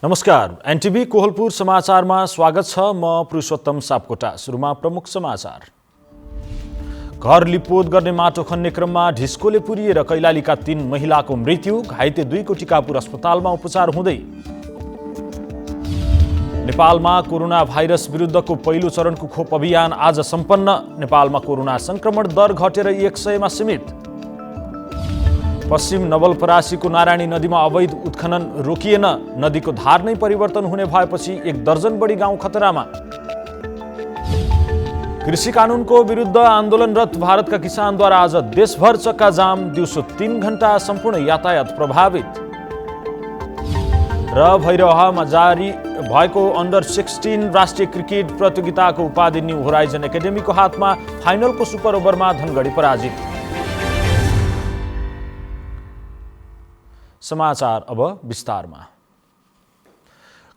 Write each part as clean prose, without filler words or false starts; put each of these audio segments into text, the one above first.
नमस्कार, एनटिभी कोहलपुर समाचारमा स्वागत छ। म पुरुषोत्तम सापकोटा। सुरुमा प्रमुख समाचार। घर लिपोत गर्ने माटो खन्ने क्रममा ढिस्कोले पुरिएर कैलालीका 3 महिलाको मृत्यु, घाइते 2 को टिकापुर अस्पतालमा उपचार हुँदै। नेपालमा कोरोना भाइरस विरुद्धको पहिलो चरणको खोप अभियान आज सम्पन्न। नेपालमा कोरोना संक्रमण दर घटेर 100 मा सीमित। पश्चिम नवलपरासीको नारायणी नदीमा अवैध उत्खनन रोकिएन। नदीको धार नै परिवर्तन हुने भएपछि 1 दर्जन बढी गाउँ खतरामा। कृषि कानुनको विरुद्ध आन्दोलनरत भारतका किसानद्वारा आज देशभर चक्का जाम, दिउँसो 3 घण्टा सम्पूर्ण यातायात प्रभावित। र भैरहमा जारी भएको अन्डर 16 राष्ट्रिय क्रिकेट प्रतियोगिताको उपाधि न्यू होराइजन एकाडेमीको हातमा। फाइनलको सुपर ओभरमा धनगढी पराजित। समाचार अब विस्तारमा।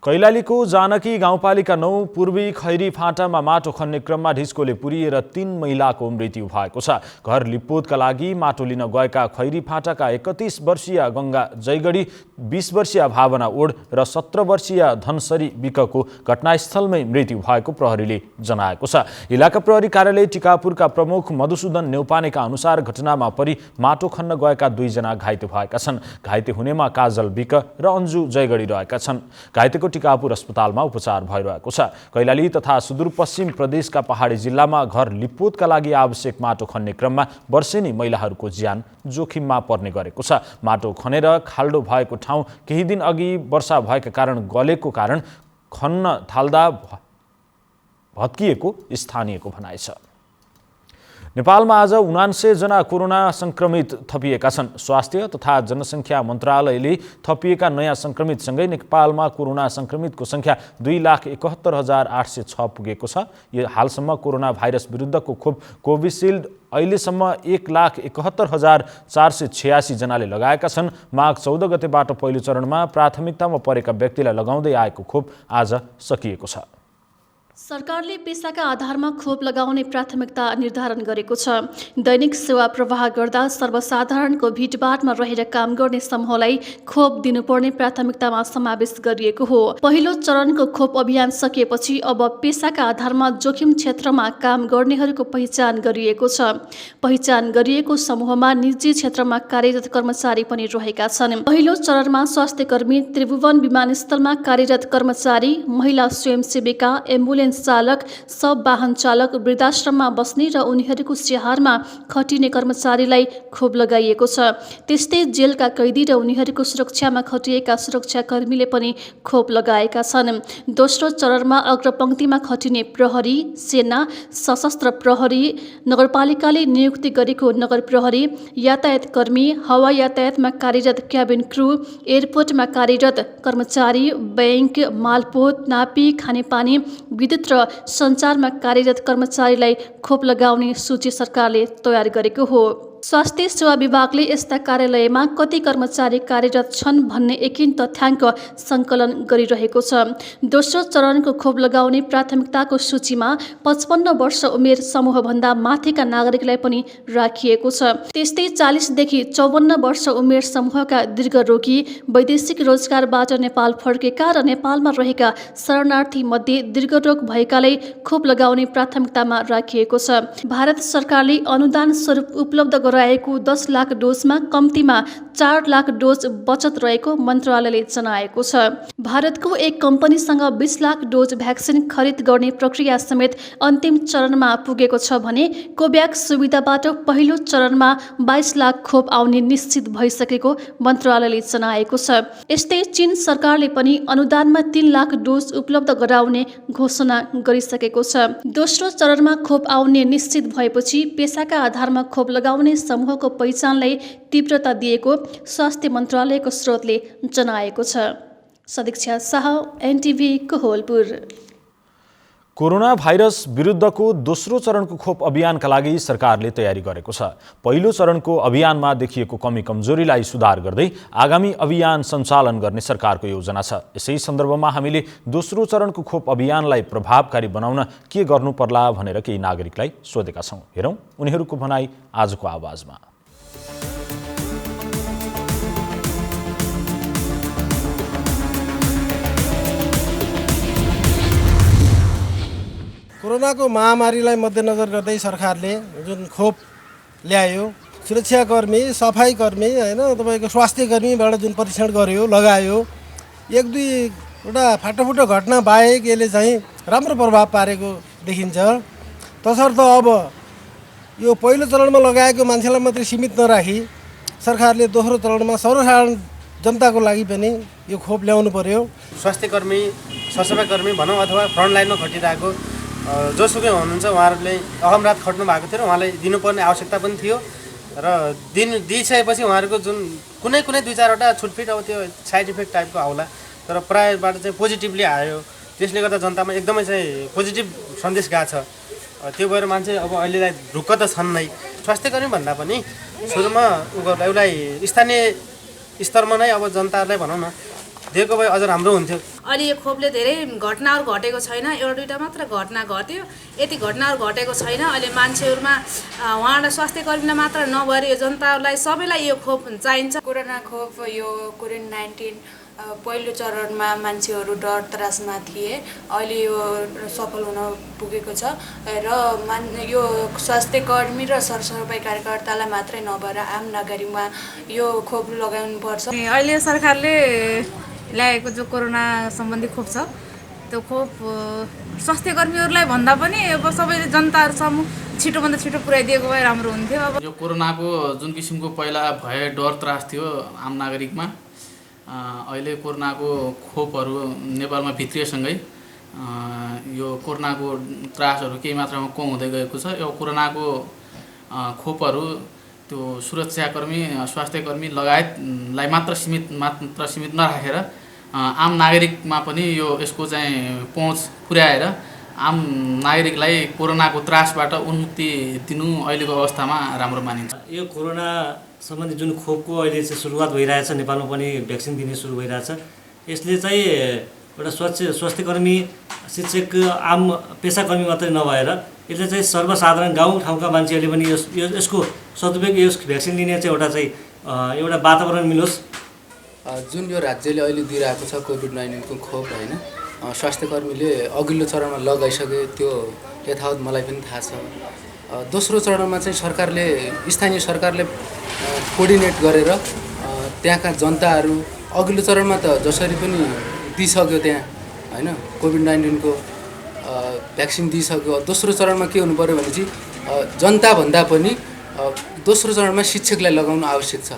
कैलालीको जानकी गाउँपालिका 9 पूर्वी खैरी फाँटामा माटो खन्ने क्रममा ढिस्कोले पुरिएर 3 महिलाको मृत्यु भएको छ। घर लिपोतका लागि माटो लिन गएका खैरी फाँटाका 31 वर्षीय गङ्गा जयगढी, 20 वर्षीय भावना ओड र 17 वर्षीय धनसरी विकको घटनास्थलमै मृत्यु भएको प्रहरीले जनाएको छ। इलाका प्रहरी कार्यालय टिकापुरका प्रमुख मधुसूदन नेउपानेका अनुसार घटनामा परि माटो खन्न गएका 2 जना घाइते भएका छन्। घाइते हुनेमा काजल विक र अन्जु जयगढी रहेका छन्। घाइतेको टिकापुर अस्पतालमा उपचार भइरहेको छ। कैलाली तथा सुदूरपश्चिम प्रदेशका पहाडी जिल्लामा घर लिपोतका लागि आवश्यक माटो खन्ने क्रममा वर्षेनी महिलाहरूको ज्यान जोखिममा पर्ने गरेको छ। माटो खनेर खाल्डो भएको ठाउँ केही दिन अघि वर्षा भएका कारण गलेको कारण खन्न थाल्दा भत्किएको स्थानीयको भनाइ छ। नेपालमा आज 79 जना कोरोना संक्रमित थपिएका छन्। स्वास्थ्य तथा जनसङ्ख्या मन्त्रालयले थपिएका नयाँ संक्रमितसँगै नेपालमा कोरोना संक्रमितको संख्या 2,71,806 पुगेको छ। यो हालसम्म कोरोना भाइरस विरुद्धको खोप कोभिसिल्ड अहिलेसम्म 1,71,486 जनाले लगाएका छन्। माघ 14 गतेबाट पहिलो चरणमा प्राथमिकतामा परेका व्यक्तिलाई लगाउँदै आएको खोप आज सकिएको छ। सरकारले पेसाका आधारमा खोप लगाउने प्राथमिकता निर्धारण गरेको छ। दैनिक सेवा प्रवाह गर्दा सर्वसाधारणको भिडभाडमा रहेर काम गर्ने समूहलाई खोप दिनुपर्ने प्राथमिकतामा समावेश गरिएको हो। पहिलो चरणको खोप अभियान सकिएपछि अब पेसाका आधारमा जोखिम क्षेत्रमा काम गर्नेहरूको पहिचान गरिएको छ। पहिचान गरिएको समूहमा निजी क्षेत्रमा कार्यरत कर्मचारी पनि रहेका छन्। पहिलो चरणमा स्वास्थ्यकर्मी, त्रिभुवन विमानस्थलमा कार्यरत कर्मचारी, महिला स्वयंसेविका, एम्बुलेन्स चालक, सब वाहन चालक, वृद्धाश्रममा बस्ने र उनीहरूको स्याहारमा खटिने कर्मचारीलाई खोप लगाइएको छ। त्यस्तै जेलका कैदी र उनीहरूको सुरक्षामा खटिएका सुरक्षाकर्मीले पनि खोप लगाएका छन्। दोस्रो चरणमा अग्रपङ्क्तिमा खटिने प्रहरी, सेना, सशस्त्र प्रहरी, नगरपालिकाले नियुक्ति गरेको नगर प्रहरी, यातायात कर्मी, हवाई यातायातमा कार्यरत क्याबिन क्रू, एयरपोर्टमा कार्यरत कर्मचारी, बैंक, मालपोत, नापी, खानेपानी, विद्युत र सञ्चारमा कार्यरत कर्मचारीलाई खोप लगाउने सूची सरकारले तयार गरेको हो। स्वास्थ्य सेवा विभागले यस्ता कार्यालयमा कति कर्मचारी कार्यरत छन् भन्ने एकिन तथ्याङ्क सङ्कलन गरिरहेको छ। दोस्रो चरणको खोप लगाउने प्राथमिकताको सूचीमा 55 वर्ष उमेर समूहभन्दा माथिका नागरिकलाई पनि राखिएको छ। त्यस्तै 40 देखि 54 वर्ष उमेर समूहका दीर्घरोगी, वैदेशिक रोजगारबाट नेपाल फर्केका र नेपालमा रहेका शरणार्थी मध्ये दीर्घरोग भएकालाई खोप लगाउने प्राथमिकतामा राखिएको छ। भारत सरकारले अनुदान स्वरूप उपलब्ध गराएको 10 लाख डोजमा कम्तीमा 4 लाख डोज बचत रहेको मन्त्रालयले जनाएको छ। भारतको एक कम्पनीसँग 20 लाख डोज भ्याक्सिन खरिद गर्ने प्रक्रिया समेत अन्तिम चरणमा पुगेको छ भने कोभ्याक्स सुविधाबाट पहिलो चरणमा 22 लाख खोप आउने निश्चित भइसकेको मन्त्रालयले जनाएको छ। यस्तै चीन सरकारले पनि अनुदानमा 3 लाख डोज उपलब्ध गराउने घोषणा गरिसकेको छ। दोस्रो चरणमा खोप आउने निश्चित भएपछि पेसाका आधारमा खोप लगाउने समूहको पहिचानलाई तीव्रता दिएको स्वास्थ्य मन्त्रालयको स्रोतले जनाएको छ। Sadiksha Shah, NTV Kohalpur. Corona virus विरुद्धको दोस्रो चरणको खोप अभियानका लागि सरकारले तयारी गरेको छ। पहिलो चरणको अभियानमा देखिएको कमी कमजोरीलाई सुधार गर्दै आगामी अभियान सञ्चालन गर्ने सरकारको योजना छ। यसै सन्दर्भमा हामीले दोस्रो चरणको खोप अभियानलाई प्रभावकारी बनाउन के गर्नु पर्ला भनेर केही नागरिकलाई सोधेका छौँ। हेरौँ उनीहरूको भनाइ आजको आवाजमा। कोरोनाको महामारीलाई मध्यनजर गर्दै सरकारले जुन खोप ल्यायो, सुरक्षाकर्मी, सफाइकर्मी होइन तपाईँको स्वास्थ्यकर्मीबाट जुन परीक्षण गर्यो, लगायो, 1-2वटा फाटोफुटो घटना बाहेक यसले चाहिँ राम्रो प्रभाव पारेको देखिन्छ। तसर्थ अब यो पहिलो चरणमा लगाएको मान्छेलाई मात्रै सीमित नराखी सरकारले दोस्रो चरणमा सर्वसाधारण जनताको लागि पनि यो खोप ल्याउनु पर्यो। स्वास्थ्यकर्मी, सरसफाइकर्मी भनौँ अथवा फ्रन्ट लाइनमा खटिरहेको जोसुकै हुनुहुन्छ, उहाँहरूले अहमरात खट्नु भएको थियो र उहाँलाई दिनुपर्ने आवश्यकता पनि थियो र दिइसकेपछि उहाँहरूको जुन कुनै 2-4वटा छुटफिट अब त्यो साइड इफेक्ट टाइपको आउला, तर प्रायःबाट चाहिँ पोजिटिभली आयो। त्यसले गर्दा जनतामा एकदमै चाहिँ पोजिटिभ सन्देश गएको छ। त्यो भएर मान्छे अब अहिलेलाई ढुक्क त छन् नै। स्वास्थ्यकर्मी भन्दा पनि सुरुमा उसलाई स्थानीय स्तरमा नै अब जनताहरूलाई भनौँ न दिएको भए अझ राम्रो हुन्थ्यो। अहिले यो खोपले धेरै घटनाहरू घटेको छैन, एउटा दुईवटा मात्र घटना घट्यो। यति घटनाहरू घटेको छैन। अहिले मान्छेहरूमा उहाँलाई स्वास्थ्यकर्मीलाई मात्र नभएर यो जनतालाई सबैलाई यो खोप चाहिन्छ। कोरोना खोप यो कोभिड-19 पहिलो चरणमा मान्छेहरू डर त्रासमा थिए, अहिले यो सफल हुन पुगेको छ र यो स्वास्थ्यकर्मी र सरसफाइ कार्यकर्तालाई मात्रै नभएर आम नागरिकमा यो खोप लगाउनुपर्छ। अहिले सरकारले ल्याएको जो कोरोना सम्बन्धी खोप छ त्यो खोप स्वास्थ्यकर्मीहरूलाई भन्दा पनि अब सबैले जनताहरूसम्म छिटोभन्दा छिटो पुर्याइदिएको भए राम्रो हुन्थ्यो। अब यो कोरोनाको जुन किसिमको पहिला भए डर त्रास थियो आम नागरिकमा, अहिले कोरोनाको खोपहरू नेपालमा भित्रिएसँगै यो कोरोनाको त्रासहरू केही मात्रामा कम हुँदै गएको छ। यो कोरोनाको खोपहरू त्यो सुरक्षाकर्मी, स्वास्थ्यकर्मी लगायतलाई मात्र सीमित नराखेर आम नागरिकमा पनि यसको चाहिँ पहुँच पुर्याएर आम नागरिकलाई कोरोनाको त्रासबाट उन्मुक्ति दिनु अहिलेको अवस्थामा राम्रो मानिन्छ। यो कोरोना सम्बन्धी जुन खोपको अहिले चाहिँ सुरुवात भइरहेछ, नेपालमा पनि भ्याक्सिन दिने सुरु भइरहेछ। यसले चाहिँ एउटा स्वास्थ्यकर्मी, शिक्षक, आम पेसाकर्मी मात्रै नभएर यसले चाहिँ सर्वसाधारण गाउँठाउँका मान्छेहरूले पनि यसको सदुपयोग, यस भ्याक्सिन लिने चाहिँ एउटा वातावरण मिलोस्। जुन यो राज्यले अहिले दिइरहेको छ कोभिड-19 को खोप होइन, स्वास्थ्यकर्मीले अघिल्लो चरणमा लगाइसके त्यो यथावत मलाई पनि थाहा छ। दोस्रो चरणमा चाहिँ स्थानीय सरकारले कोर्डिनेट गरेर त्यहाँका जनताहरू अघिल्लो चरणमा त जसरी पनि दिइसक्यो त्यहाँ होइन, कोभिड-19 को भ्याक्सिन दिइसक्यो। दोस्रो चरणमा के हुनु पर्यो भने चाहिँ जनताभन्दा पनि दोस्रो चरणमा शिक्षकलाई लगाउनु आवश्यक छ।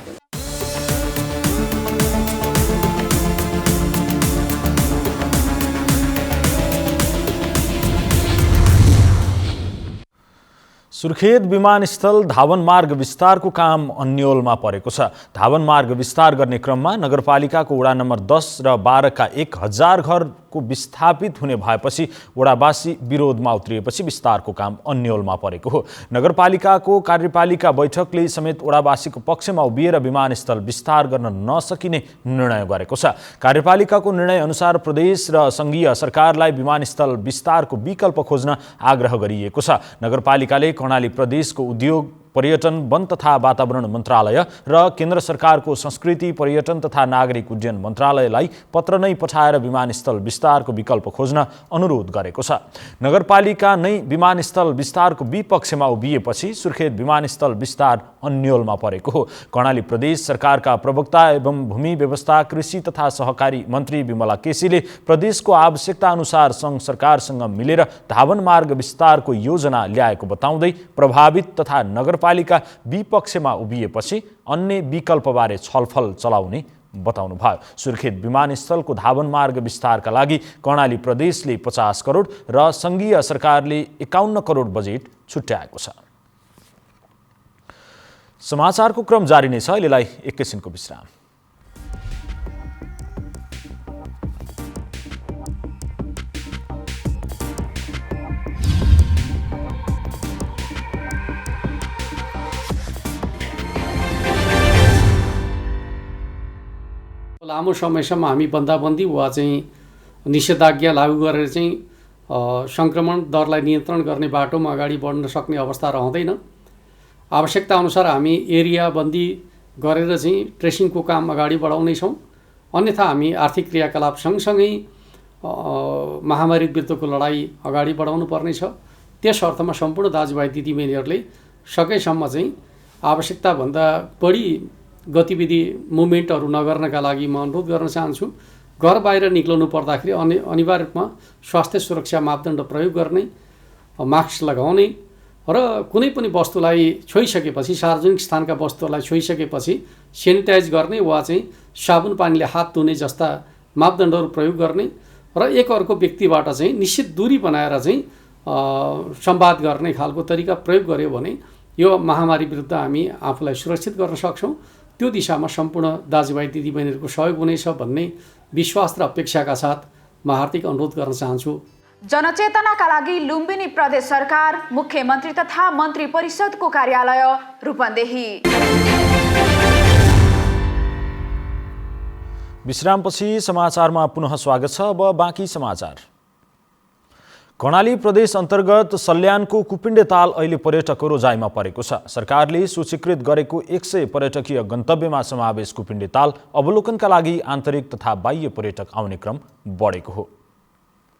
सुर्खेत विमानस्थल धावन मार्ग विस्तारको काम अन्योलमा परेको छ। धावन मार्ग विस्तार गर्ने क्रममा नगरपालिकाको वडा नम्बर 10 र 12 का 1000 घरको विस्थापित हुने भएपछि वडावासी विरोधमा उत्रिएपछि विस्तारको काम अन्योलमा परेको हो। नगरपालिकाको कार्यपालिका बैठकले समेत वडावासीको पक्षमा उभिएर विमानस्थल विस्तार गर्न नसकिने निर्णय गरेको छ। कार्यपालिकाको निर्णय अनुसार प्रदेश र संघीय सरकारलाई विमानस्थल विस्तारको विकल्प खोज्न आग्रह गरिएको छ। नगरपालिकाले कर्णाली प्रदेशको उद्योग, पर्यटन, वन तथा वातावरण मन्त्रालय र केन्द्र सरकारको संस्कृति, पर्यटन तथा नागरिक उड्डयन मन्त्रालयलाई पत्र नै पठाएर विमानस्थल विस्तारको विकल्प खोज्न अनुरोध गरेको छ। नगरपालिका नै विमानस्थल विस्तारको विपक्षमा उभिएपछि सुर्खेत विमानस्थल विस्तार अन्योलमा परेको हो। कर्णाली प्रदेश सरकारका प्रवक्ता एवं भूमि व्यवस्था, कृषि तथा सहकारी मन्त्री विमला केसीले प्रदेशको आवश्यकता अनुसार सङ्घ सरकारसँग मिलेर धावन मार्ग विस्तारको योजना ल्याएको बताउँदै प्रभावित तथा नगरपालिका विपक्षमा उभिएपछि अन्य विकल्पबारे छलफल चलाउने बताउनुभयो। सुर्खेत विमानस्थलको धावन मार्ग विस्तारका लागि कर्णाली प्रदेशले 50 करोड र संघीय सरकारले 51 करोड बजेट छुट्याएको छ। समाचारको क्रम जारी नै छ। अहिलेलाई एकैछिनको विश्राम। लामो समयसम्म हामी बन्दाबन्दी वा चाहिँ निषेधाज्ञा लागू गरेर चाहिँ सङ्क्रमण दरलाई नियन्त्रण गर्ने बाटोमा अगाडि बढ्न सक्ने अवस्था रहँदैन। आवश्यकता अनुसार हामी एरिया बन्दी गरेर चाहिँ ट्रेसिङको काम अगाडि बढाउनेछौँ। अन्यथा हामी आर्थिक क्रियाकलाप सँगसँगै महामारी विरुद्धको लडाइँ अगाडि बढाउनु पर्नेछ। त्यस अर्थमा सम्पूर्ण दाजुभाइ दिदीबहिनीहरूले सकेसम्म चाहिँ आवश्यकताभन्दा बढी गतिविधि मुभमेन्टहरू नगर्नका लागि म अनुरोध गर्न चाहन्छु। घर बाहिर निक्लनु पर्दाखेरि अनिवार्य रूपमा स्वास्थ्य सुरक्षा मापदण्ड प्रयोग गर्ने, मास्क लगाउने र कुनै पनि वस्तुलाई छोइसकेपछि, सार्वजनिक स्थानका वस्तुहरूलाई छोइसकेपछि सेनिटाइज गर्ने वा चाहिँ साबुन पानीले हात धुने जस्ता मापदण्डहरू प्रयोग गर्ने र एक अर्को व्यक्तिबाट चाहिँ निश्चित दूरी बनाएर चाहिँ संवाद गर्ने खालको तरिका प्रयोग गर्यो भने यो महामारी विरुद्ध हामी आफूलाई सुरक्षित गर्न सक्छौँ। त्यो दिशामा सम्पूर्ण दाजुभाइ दिदीबहिनीहरूको सहयोग हुनेछ भन्ने विश्वास र अपेक्षाका साथ म हार्दिक अनुरोध गर्न चाहन्छु। जनचेतनाका लागि लुम्बिनी प्रदेश सरकार मुख्यमन्त्री तथा मन्त्री परिषदको कार्यालय रूपन्देही। विश्रामपछि समाचारमा पुनः स्वागत छ। अब बाँकी समाचार। कर्णाली प्रदेश अन्तर्गत सल्यानको कुपिण्डे ताल अहिले पर्यटकको रोजाइमा परेको छ। सरकारले सूचीकृत गरेको 100 पर्यटकीय गन्तव्यमा समावेश कुपिण्डे ताल अवलोकनका लागि आन्तरिक तथा बाह्य पर्यटक आउने क्रम बढेको हो।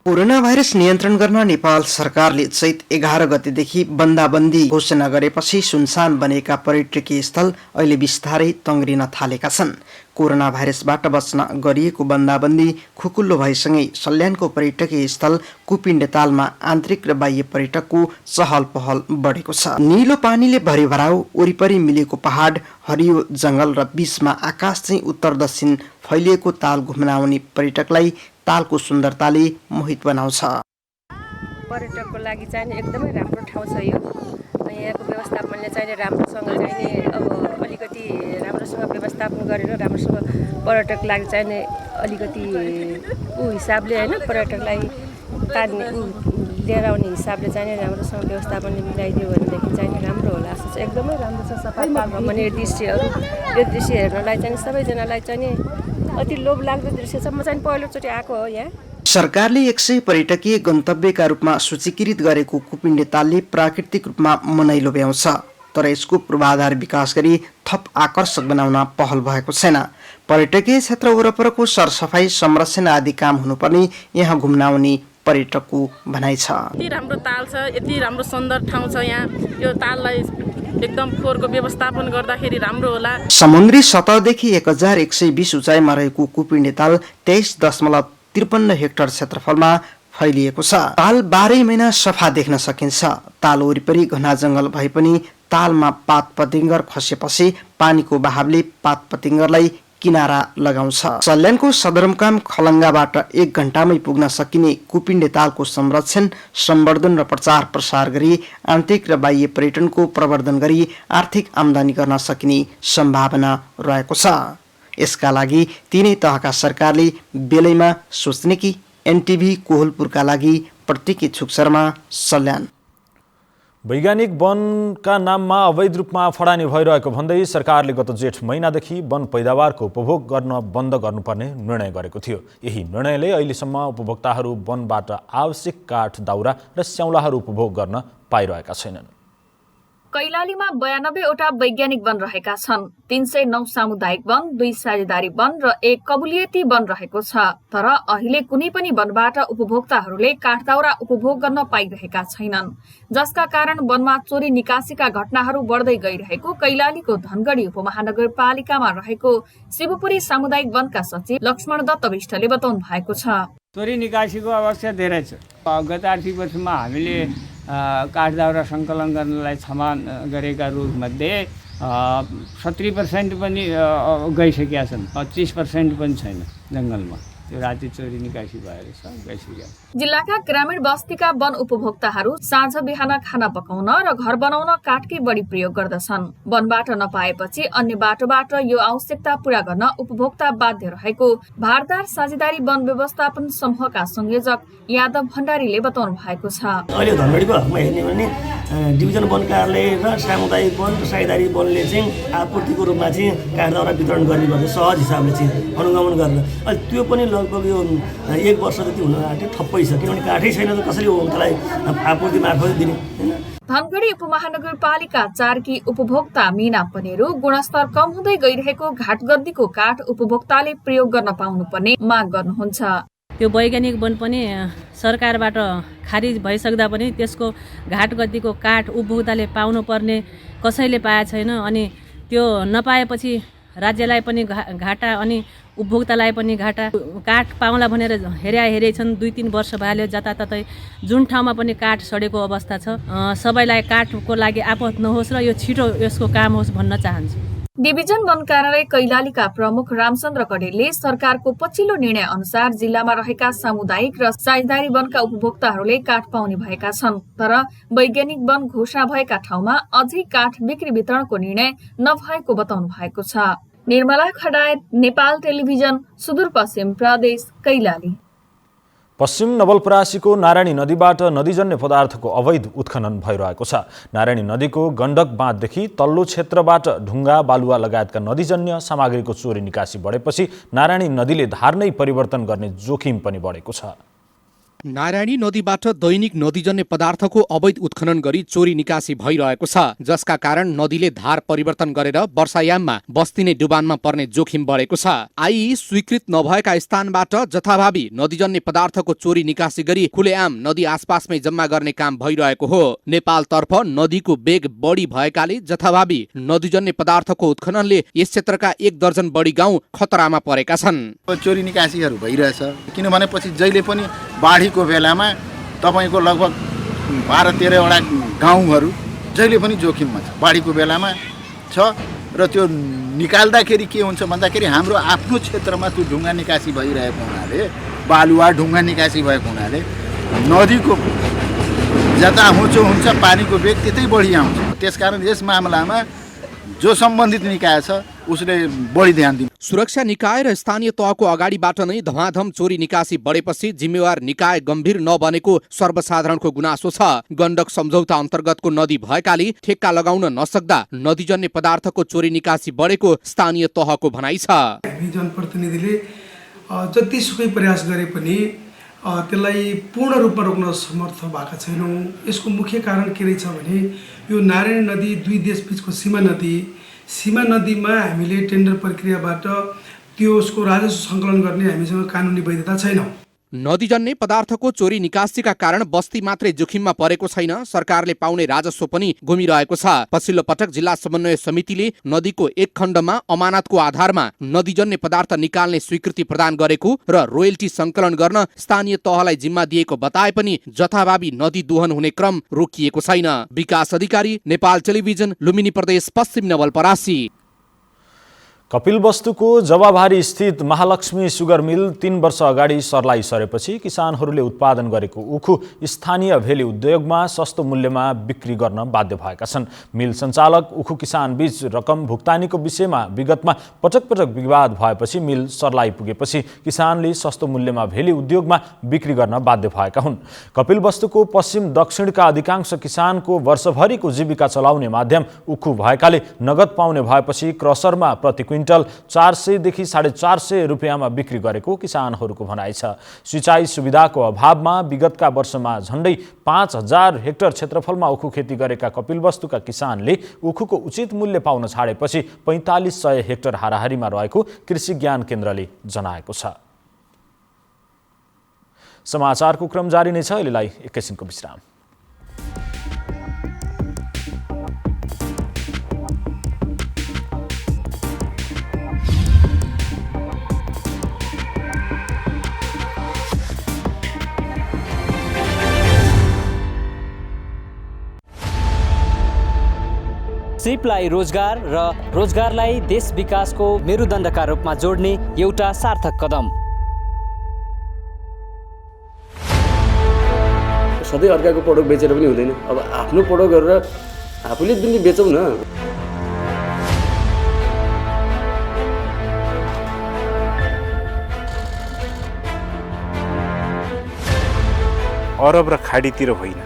कोरोना भाइरस नियन्त्रण गर्न नेपाल सरकारले चैत 11 गतेदेखि बन्दाबन्दी घोषणा गरेपछि सुनसान बनेका पर्यटकीय स्थल अहिले बिस्तारै तङ्ग्रिन थालेका छन्। कोरोना भाइरसबाट बच्न गरिएको बन्दाबन्दी खुकुल्लो भएसँगै सल्यानको पर्यटकीय स्थल कुपिण्डे तालमा आन्तरिक र बाह्य पर्यटकको चहल पहल बढेको छ। निलो पानीले भरिभराउ, वरिपरि मिलेको पहाड, हरियो जंगल र बीचमा आकाश चाहिँ उत्तर दक्षिण फैलिएको ताल घुम्न आउने पर्यटकलाई तालको सुन्दरताले मोहित बनाउँछ। पर्यटकको लागि चाहिँ एकदमै राम्रो ठाउँ छ यो। यहाँको व्यवस्थापनले चाहिँ राम्रोसँग चाहिँ अब अलिकति राम्रोसँग व्यवस्थापन गरेर राम्रोसँग पर्यटक लागि चाहिँ अलिकति हिसाबले होइन पर्यटकलाई तान्ने लिएर आउने हिसाबले चाहिँ राम्रोसँग व्यवस्थापनले मिलाइदियो भनेदेखि चाहिँ राम्रो होला जस्तो छ। एकदमै राम्रो छ, सफा भने दृश्यहरू, यो दृश्य हेर्नलाई चाहिँ सबैजनालाई चाहिँ अति लोभ लाग्दो दृश्य छ। म चाहिँ पहिलोचोटि आएको हो यहाँ। सरकारले 100 पर्यटकीय गन्तव्यका रूपमा सूचीकृत गरेको कुपिण्डे तालले प्राकृतिक रूपमा मनैलो भ्याउँछ, तर यसको पूर्वाधार विकास गरी थप आकर्षक बनाउन पहल भएको छैन। पर्यटकीय क्षेत्र वरपरको सरसफाई, संरक्षण आदि काम हुनुपर्ने यहाँ घुम्न आउने पर्यटकको भनाइ छ। यति राम्रो ताल छ, यति राम्रो सुन्दर ठाउँ छ यहाँ। यो ताललाई एकदम फोहोरको व्यवस्थापन गर्दाखेरि राम्रो होला। समुद्री सतहदेखि 1120 उचाइमा रहेको कुपिण्डे ताल 23.53 हेक्टर क्षेत्रफलमा फैलिएको छ। ताल 12 महिना सफा देख्न सकिन्छ। ताल वरिपरि घना जंगल भए पनि तालमा पात पतिङ्गर खसेपछि पानीको बहावले पात पतिङ्गरलाई किनारा लगाउँछ। सल्यानको सदरमुकाम खलङ्गाबाट 1 घण्टामै पुग्न सकिने कुपिण्डे तालको संरक्षण, सम्वर्धन र प्रचार प्रसार गरी आन्तरिक र बाह्य पर्यटनको प्रवर्धन गरी आर्थिक आम्दानी गर्न सकिने सम्भावना रहेको छ। यसका लागि तीनै तहका सरकारले बेलैमा सोच्ने कि एनटिभी कोहलपुरका लागि प्रतीक इच्छुक शर्मा, सल्यान। वैज्ञानिक वनका नाममा अवैध रूपमा फडानी भइरहेको भन्दै सरकारले गत जेठ महिनादेखि वन पैदावारको उपभोग गर्न बन्द गर्नुपर्ने निर्णय गरेको थियो। यही निर्णयले अहिलेसम्म उपभोक्ताहरू वनबाट आवश्यक काठ, दाउरा र स्याउलाहरू उपभोग गर्न पाइरहेका छैनन्। कैलालीमा 92वटा वैज्ञानिक वन रहेका छन्। 309 सामुदायिक वन, 2 साझेदारी वन र 1 कबुलियती वन रहेको छ। तर अहिले कुनै पनि वनबाट उपभोक्ताहरूले काठदाउरा उपभोग गर्न पाइरहेका छैनन्, जसका कारण वनमा चोरी निकासीका घटनाहरू बढ्दै गइरहेको कैलालीको धनगढी उपमहानगरपालिकामा रहेको शिवपुरी सामुदायिक वनका सचिव लक्ष्मण दत्त विष्टले बताउनु भएको छ। चोरी निकासीको अवस्था धेरै छ। गत आर्थिक वर्षमा हामीले काठदाउरा सङ्कलन गर्नलाई क्षमा गरेका रुखमध्ये 70% पनि गइसकेका छन्, 25% पनि छैन जङ्गलमा। त्यो राति चोरी निकासी भएर गइसकेका छन्। जिल्लाका ग्रामीण बस्तीका वन उपभोक्ताहरू साँझ बिहान खाना पकाउन र घर बनाउन काठकै बढी प्रयोग गर्दछन्। वनबाट नपाएपछि अन्य बाटोबाट यो आवश्यकता पूरा गर्न उपभोक्ता बाध्य रहेको भारदार साझेदारी वन व्यवस्थापन समूहका संयोजक यादव भण्डारीले बताउनु भएको छ। अहिले धनगढीको हकमा हेर्ने भने डिभिजन वन कार्यालय र सामुदायिक वन र साझेदारी वनले चाहिँ आपूर्तिको रूपमा चाहिँ काठदाउरा वितरण गर्ने गर्छ, सहज हिसाबले चाहिँ अनुगमन गरेर। अहिले त्यो पनि लगभग यो 1 वर्ष जति हुन आँट्यो, ठप्पै छ। किनभने काठै छैन त कसरी त्यसलाई आपूर्ति मार्फत दिने हैन। धनगढी उपमहानगरपालिका 4 की उपभोक्ता मीना पनेरू गुणस्तर कम हुँदै गइरहेको घाटगद्दीको काठ उपभोक्ताले प्रयोग गर्न पाउनुपर्ने माग गर्नुहुन्छ। त्यो वैज्ञानिक वन पनि सरकारबाट खारिज भइसक्दा पनि त्यसको घाट गतिको काठ उपभोक्ताले पाउनुपर्ने कसैले पाएको छैन। अनि त्यो नपाएपछि राज्यलाई पनि घाटा अनि उपभोक्तालाई पनि घाटा। काठ पाउला भनेर हेरे छन्, 2-3 वर्ष भयो जताततै जुन ठाउँमा पनि काठ सडेको अवस्था छ। सबैलाई काठको लागि आपत नहोस् र यो छिटो यसको काम होस् भन्न चाहन्छु। डिभिजन वन कार्यालय कैलालीका प्रमुख रामचन्द्र कडेलले सरकारको पछिल्लो निर्णय अनुसार जिल्लामा रहेका सामुदायिक र साझेदारी वनका उपभोक्ताहरूले काठ पाउने भएका छन्, तर वैज्ञानिक वन घोषणा भएका ठाउँमा अझै काठ बिक्री वितरणको निर्णय नभएको बताउनु भएको छ। निर्मला खडायत, नेपाल टेलिभिजन, सुदूरपश्चिम प्रदेश, कैलाली। पश्चिम नवलपरासीको नारायणी नदीबाट नदीजन्य पदार्थको अवैध उत्खनन भइरहेको छ। नारायणी नदीको गण्डक बाँधदेखि तल्लो क्षेत्रबाट ढुङ्गा, बालुवा लगायतका नदीजन्य सामग्रीको चोरी निकासी बढेपछि नारायणी नदीले धार नै परिवर्तन गर्ने जोखिम पनि बढेको छ। नारायणी नदीबाट दैनिक नदीजन्य पदार्थको अवैध उत्खनन गरी चोरी निकासी भइरहेको छ, जसका कारण नदीले धार परिवर्तन गरेर वर्षायाममा बस्ती नै डुबानमा पर्ने जोखिम बढेको छ। आइई स्वीकृत नभएका स्थानबाट जथाभावी नदीजन्य पदार्थको चोरी निकासी गरी खुलेआम नदी आसपासमै जम्मा गर्ने काम भइरहेको हो। नेपालतर्फ नदीको वेग बढी भएकाले जथाभावी नदीजन्य पदार्थको उत्खननले यस क्षेत्रका 1 दर्जन बढी गाउँ खतरामा परेका छन्। चोरी निकासीहरू भइरहेछ, किनभने पछि जहिले पनि बाढीको बेलामा तपाईको लगभग 12-13 गाउँहरू जहिले पनि जोखिममा छ। बाढीको बेलामा छ र त्यो निकाल्दाखेरि के हुन्छ भन्दाखेरि हाम्रो आफ्नो क्षेत्रमा त्यो ढुङ्गा निकासी भइरहेको हुनाले, बालुवा ढुङ्गा निकासी भएको हुनाले नदीको जता होचो हुन्छ पानीको वेग त्यतै बढी आउँछ। त्यसकारण यस मामलामा जो सम्बन्धित निकाय छ उसले बढी ध्यान दिनु। सुरक्षा निकाय र स्थानीय तहको अगाडिबाट नै धमाधम चोरी निकासी बढेपछि जिम्मेवार निकाय गम्भीर नबनेको सर्वसाधारणको गुनासो छ। गण्डक सम्झौता अन्तर्गतको नदी भएकाले ठेक्का लगाउन नसक्दा नदीजन्य पदार्थको चोरी निकासी बढेको स्थानीय तहको भनाइ छ। हामी जनप्रतिनिधिले जतिसुकै प्रयास गरे पनि त्यसलाई पूर्ण रूपमा रोक्न समर्थ भएका छैनौँ। यसको मुख्य कारण के रहेछ भने यो नारायणी नदी 2 देशबीचको सीमा नदीमा हामीले टेन्डर प्रक्रियाबाट त्यसको राजस्व सङ्कलन गर्ने हामीसँग कानुनी वैधता छैन। नदीजन्य पदार्थको चोरी निकासीका कारण बस्ती मात्रै जोखिममा परेको छैन, सरकारले पाउने राजस्व पनि गुमिरहेको छ। पछिल्लो पटक जिल्ला समन्वय समितिले नदीको एक खण्डमा अमानतको आधारमा नदीजन्य पदार्थ निकाल्ने स्वीकृति प्रदान गरेको र रोयल्टी सङ्कलन गर्न स्थानीय तहलाई जिम्मा दिएको बताए पनि जथाभावी नदी दोहन हुने क्रम रोकिएको छैन। विकास अधिकारी, नेपाल टेलिभिजन, लुम्बिनी प्रदेश, पश्चिम नवलपरासी। कपिलवस्तुको जवाभारी स्थित महालक्ष्मी सुगर मिल 3 वर्ष अगाडि सर्लाइ सरेपछि किसानहरूले उत्पादन गरेको उखु स्थानीय भेली उद्योगमा सस्तो मूल्यमा बिक्री गर्न बाध्य भएका छन्। मिल सञ्चालक उखु किसान बीच रकम भुक्तानीको विषयमा विगतमा पटक पटक विवाद भएपछि मिल सर्लाइ पुगेपछि किसानले सस्तो मूल्यमा भेली उद्योगमा बिक्री गर्न बाध्य भएका हुन्। कपिलवस्तुको पश्चिम दक्षिणका अधिकांश किसानको वर्षभरिको जीविका चलाउने माध्यम उखु भएकाले नगद पाउने भएपछि क्रसरमा प्रति क्विन्टल 400 देखि 450 रुपियाँमा बिक्री गरेको किसानहरूको भनाइ छ। सिँचाइ सुविधाको अभावमा विगतका वर्षमा झण्डै 5000 हेक्टर क्षेत्रफलमा उखु खेती गरेका कपिलवस्तुका किसानले उखुको उचित मूल्य पाउन छाडेपछि 4500 हेक्टर हाराहारीमा रहेको कृषि ज्ञान केन्द्रले जनाएको छ। समाचारको क्रम जारी नै छ, अहिलेलाई एकैछिनको विश्राम। सिपलाई रोजगार र रोजगारलाई देश विकासको मेरुदण्डका रूपमा जोड्ने एउटा सार्थक कदम। सधैँ अर्काको प्रोडक्ट बेचेर पनि हुँदैन, अब आफ्नो प्रोडक्ट गरेर आफूले पनि बेचौँ न। अरब र खाडीतिर होइन,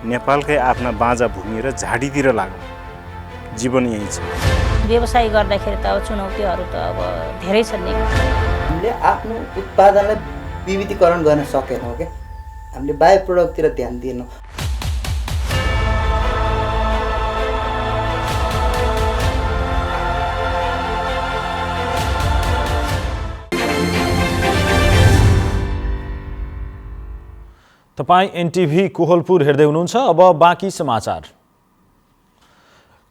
नेपालकै आफ्ना बाँझा भूमि र झाडीतिर लागौँ। जीवन यही छ। व्यवसाय गर्दाखेरि त अब चुनौतीहरू त अब धेरै छन् नि। हामीले आफ्नो उत्पादनलाई विविधीकरण गर्न सकेनौँ क्या, हामीले बायो प्रोडक्टतिर ध्यान दिएनौँ। तपाईँ एनटिभी कोहलपुर हेर्दै हुनुहुन्छ। अब बाँकी समाचार।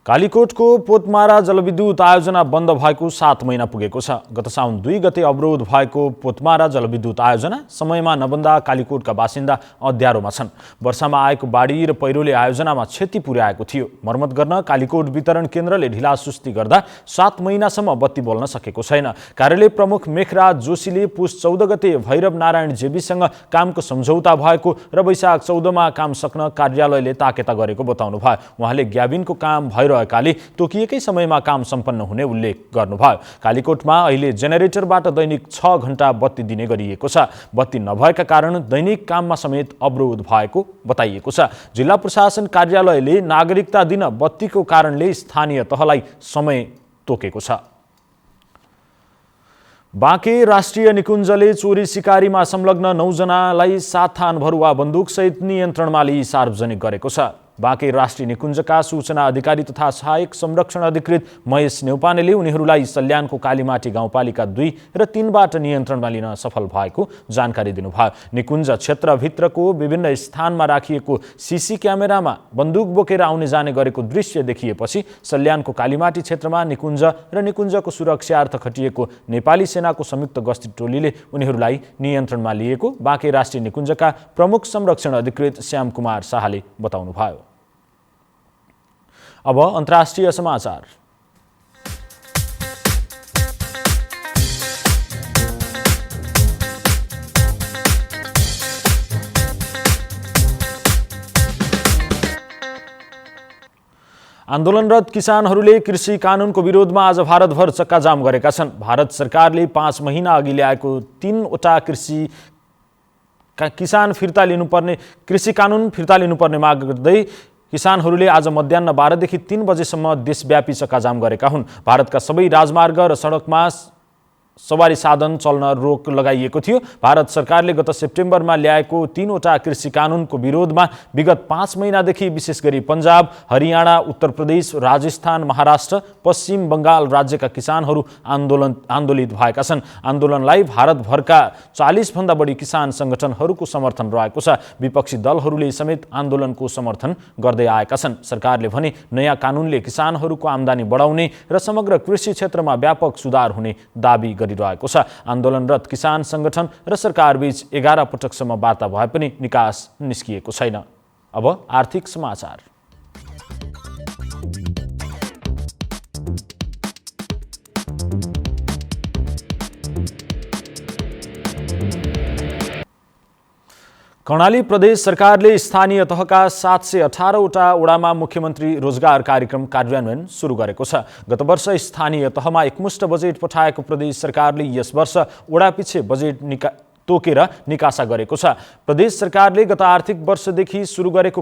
कालीकोटको पोतमारा जलविद्युत आयोजना बन्द भएको 7 महिना पुगेको छ। गत साउन 2 गते अवरोध भएको पोतमारा जलविद्युत आयोजना समयमा नबन्दा कालीकोटका बासिन्दा अध्यारोमा छन्। वर्षामा आएको बाढी र पहिरोले आयोजनामा क्षति पुर्याएको थियो। मर्मत गर्न कालीकोट वितरण केन्द्रले ढिलासुस्ती गर्दा 7 महिनासम्म बत्ती बोल्न सकेको छैन। कार्यालय प्रमुख मेखराज जोशीले पुस 14 गते भैरव नारायण जेबीसँग कामको सम्झौता भएको र वैशाख 14मा काम सक्न कार्यालयले ताकेता गरेको बताउनु भयो। उहाँले ग्याबिनको काम भइरहेकाले तोकिएकै समयमा काम सम्पन्न हुने उल्लेख गर्नुभयो। कालीकोटमा अहिले जेनेरेटरबाट दैनिक 6 घण्टा बत्ती दिने गरिएको छ। बत्ती नभएका कारण दैनिक काममा समेत अवरोध भएको बताइएको छ। जिल्ला प्रशासन कार्यालयले नागरिकता दिन बत्तीको कारणले स्थानीय तहलाई समय तोकेको छ। बाँके राष्ट्रिय निकुञ्जले चोरी सिकारीमा संलग्न 9 जनालाई 7 थान भरुवा बन्दुकसहित नियन्त्रणमा लिई सार्वजनिक गरेको छ। बाँके राष्ट्रिय निकुञ्जका सूचना अधिकारी तथा सहायक संरक्षण अधिकृत महेश नेउपानेले उनीहरूलाई सल्यानको कालीमाटी गाउँपालिका 2 र 3बाट नियन्त्रणमा लिन सफल भएको जानकारी दिनुभयो। निकुञ्ज क्षेत्रभित्रको विभिन्न स्थानमा राखिएको सीसी क्यामेरामा बन्दुक बोकेर आउने जाने गरेको दृश्य देखिएपछि सल्यानको कालीमाटी क्षेत्रमा निकुञ्ज र निकुञ्जको सुरक्षार्थ खटिएको नेपाली सेनाको संयुक्त गस्ती टोलीले उनीहरूलाई नियन्त्रणमा लिएको बाँके राष्ट्रिय निकुञ्जका प्रमुख संरक्षण अधिकृत श्याम कुमार शाहले बताउनुभयो। अब अन्तर्राष्ट्रिय समाचार। आन्दोलनरत किसानहरूले कृषि कानुनको विरोधमा आज भारतभर चक्काजाम गरेका छन्। भारत सरकारले 5 महिना अघि ल्याएको 3वटा किसान फिर्ता लिनुपर्ने कृषि कानुन फिर्ता लिनुपर्ने माग गर्दै किसानहरूले आज मध्याह्न 12 देखि 3 बजेसम्म देशव्यापी चक्काजाम गरेका हुन्। भारतका सबै राजमार्ग र सडकमा सवारी साधन चल्न रोक लगाइएको थियो। भारत सरकारले गत सेप्टेम्बरमा ल्याएको 3वटा कृषि कानुनको विरोधमा विगत 5 महिनादेखि विशेष गरी पन्जाब, हरियाणा, उत्तर प्रदेश, राजस्थान, महाराष्ट्र, पश्चिम बङ्गाल राज्यका किसानहरू आन्दोलित भएका छन्। आन्दोलनलाई भारतभरका 40 भन्दा बढी किसान संगठनहरूको समर्थन रहेको छ। विपक्षी दलहरूले समेत आन्दोलनको समर्थन गर्दै आएका छन्। सरकारले भने नयाँ कानुनले किसानहरूको आम्दानी बढाउने र समग्र कृषि क्षेत्रमा व्यापक सुधार हुने दाबी गरिरहेको छ। आन्दोलनरत किसान संगठन र सरकारबीच 11 पटकसम्म वार्ता भए पनि निकास निस्किएको छैन। अब आर्थिक समाचार। कर्णाली प्रदेश सरकारले स्थानीय तहका 718वटा वडामा मुख्यमन्त्री रोजगार कार्यक्रम कार्यान्वयन सुरु गरेको छ। गत वर्ष स्थानीय तहमा एकमुष्ट बजेट पठाएको प्रदेश सरकारले यस वर्ष वडापिछे बजेट तोकेर निकासा गरेको छ। प्रदेश सरकारले गत आर्थिक वर्षदेखि सुरु गरेको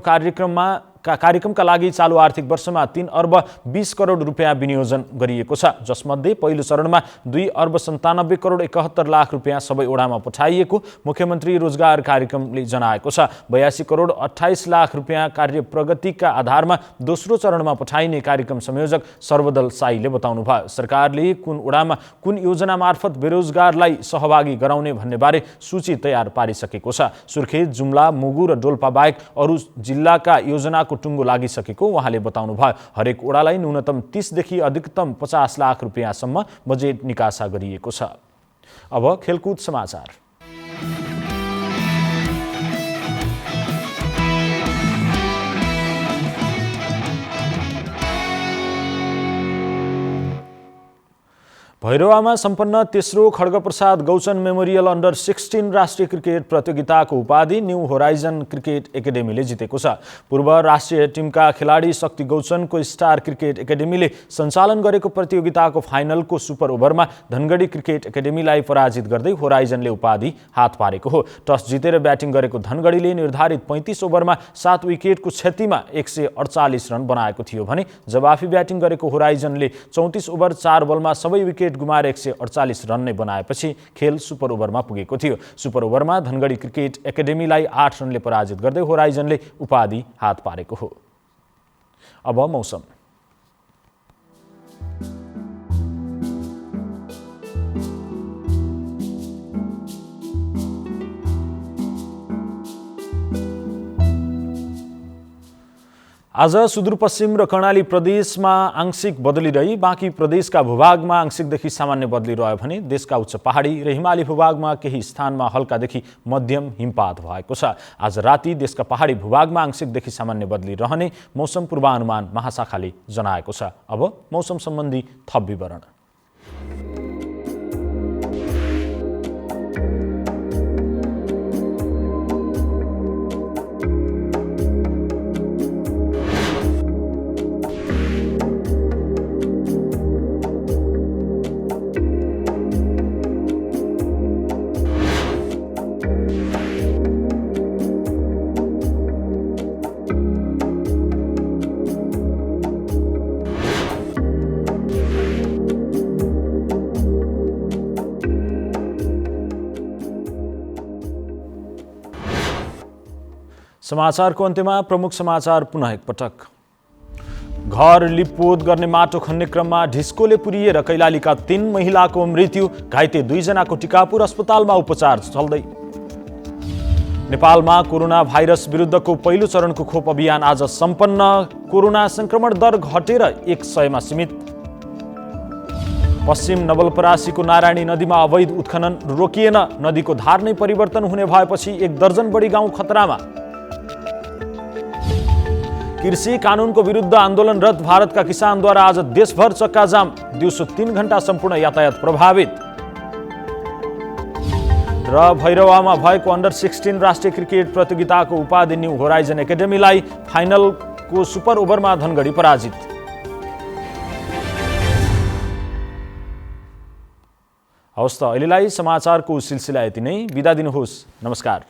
कार्यक्रमका लागि चालु आर्थिक वर्षमा 3 अर्ब 20 करोड रुपियाँ विनियोजन गरिएको छ। जसमध्ये पहिलो चरणमा 2 अर्ब 97 करोड 71 लाख रुपियाँ सबै ओडामा पठाइएको मुख्यमन्त्री रोजगार कार्यक्रमले जनाएको छ। 82 करोड 28 लाख रुपियाँ कार्य प्रगतिका आधारमा दोस्रो चरणमा पठाइने कार्यक्रम संयोजक सर्वदल साईले बताउनुभयो। सरकारले कुन ओडामा कुन योजना मार्फत बेरोजगारलाई सहभागी गराउने भन्ने बारे सूची तयार पारिसकेको छ। सुर्खेत, जुम्ला, मुगु र डोल्पा बाहेक अरू जिल्लाका योजनाको टुङ्गो लागिसकेको उहाँले बताउनुभयो। हरेक ओडालाई न्यूनतम 30 देखि अधिकतम 50 लाख रुपियाँसम्म बजेट निकासा गरिएको छ। अब खेलकुद समाचार। भैरवामा सम्पन्न तेस्रो खड्गप्रसाद गौचन मेमोरियल अन्डर 16 राष्ट्रिय क्रिकेट प्रतियोगिताको उपाधि न्यू होराइजन क्रिकेट एकाडेमीले जितेको छ। पूर्व राष्ट्रिय टिमका खेलाडी शक्ति गौचनको स्टार क्रिकेट एकाडेमीले सञ्चालन गरेको प्रतियोगिताको फाइनलको सुपर ओभरमा धनगढी क्रिकेट एकाडेमीलाई पराजित गर्दै होराइजनले उपाधि हात पारेको हो। टस जितेर ब्याटिङ गरेको धनगढीले निर्धारित 35 ओभरमा 7 विकेटको क्षतिमा 148 रन बनाएको थियो भने जवाफी ब्याटिङ गरेको होराइजनले 34 ओभर 4 बलमा सबै विकेट गुमाएर 148 रन नै बनाएपछि खेल सुपर ओभरमा पुगेको थियो। सुपर ओभरमा धनगढी क्रिकेट एकाडेमीलाई 8 रनले पराजित गर्दै होराइजनले उपाधि हात पारेको हो। अब मौसम। आज सुदूरपश्चिम र कर्णाली प्रदेशमा आंशिक बदली रही बाँकी प्रदेशका भूभागमा आंशिकदेखि सामान्य बदली रह्यो भने देशका उच्च पहाडी र हिमाली भूभागमा केही स्थानमा हल्कादेखि मध्यम हिमपात भएको छ। आज राति देशका पहाडी भूभागमा आंशिकदेखि सामान्य बदली रहने मौसम पूर्वानुमान महाशाखाले जनाएको छ। अब मौसम सम्बन्धी थप विवरण। समाचारको अन्त्यमा प्रमुख समाचार पुनः एकपटक। घर लिपपोत गर्ने माटो खन्ने क्रममा ढिस्कोले पुरिएर कैलालीका 3 महिलाको मृत्यु, घाइते 2 जनाको टिकापुर अस्पतालमा उपचार चल्दै। नेपालमा कोरोना भाइरस विरुद्धको पहिलो चरणको खोप अभियान आज सम्पन्न, कोरोना संक्रमण दर घटेर 100 मा सीमित। पश्चिम नवलपरासीको नारायणी नदीमा अवैध उत्खनन रोकिएन, नदीको धार नै परिवर्तन हुने भएपछि 1 दर्जन बढी गाउँ खतरामा। कृषि कानुनको विरुद्ध आन्दोलनरत भारतका किसानद्वारा आज देशभर चक्काजाम, दिउँसो 3 घण्टा सम्पूर्ण यातायात प्रभावित। र भैरवामा भएको अन्डर 16 राष्ट्रिय क्रिकेट प्रतियोगिताको उपाधि न्यू होराइजन एकाडेमीलाई, फाइनलको सुपर ओभरमा धनगढी पराजित। हवस् त अहिलेलाई समाचारको सिलसिला यति नै, बिदा दिनुहोस्, नमस्कार।